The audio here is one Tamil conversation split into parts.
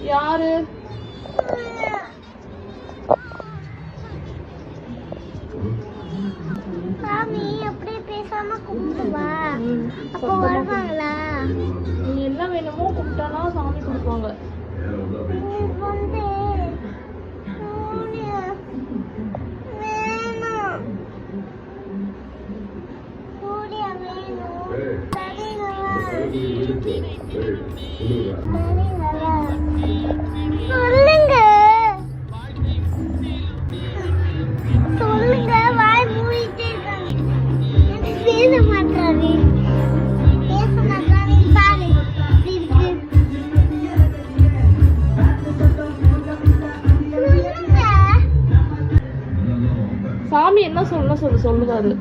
யாரு சாமி அப்படியே பேசாம கும்பிடுவா அப்ப வருவாங்களா? நீ என்ன வேணுமோ கும்பிட்டானா சாமி கொடுப்பாங்க. சொல்லுங்க சொல்லுங்க, வாய் மூடிட்டே இருக்காங்க. பேச மாட்டாரு பாரு சாமி என்ன சொல்லுவாரு.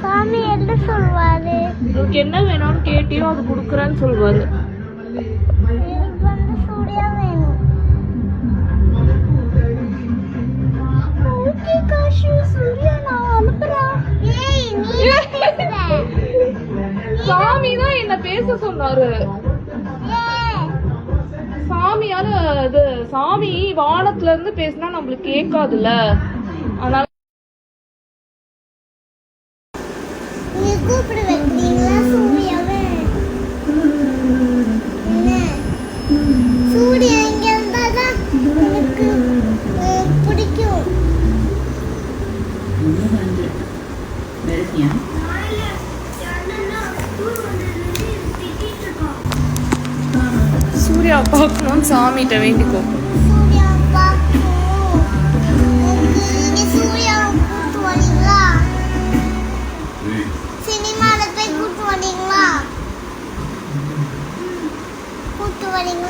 சாமி என்ன சொல்வாரு? உங்களுக்கு என்ன வேணும்னு கேட்டியோ அது குடுக்குறேன்னு சொல்லுவாரு. எனக்கு வந்து சூர்யா வேணும். ஓகே காஷு, சூர்யா நான் அனுப்புறேன். ஏய் நீ பேசுற. சாமி தான் என்ன பேச சொன்னாரு. சாமியால இது சாமி வானத்துல இருந்து பேசினா நம்மளுக்கு கேட்காதுல்ல, அதனால கூப்பிட வைக்கிறீங்களா சூர்யாவை? சூர்யா இங்க இருந்தாதான் எனக்கு பிடிக்கும். சூர்யா பார்க்கணும்னு சாமிகிட்ட வேண்டிக்கோ. சூர்யா பார்க்கணும். நீங்க சூர்யாவை கூப்பிட்டு வரீங்களா? சினிமால போய் கூப்பிட்டு வரீங்களா? கூப்பிட்டு வரீங்களா?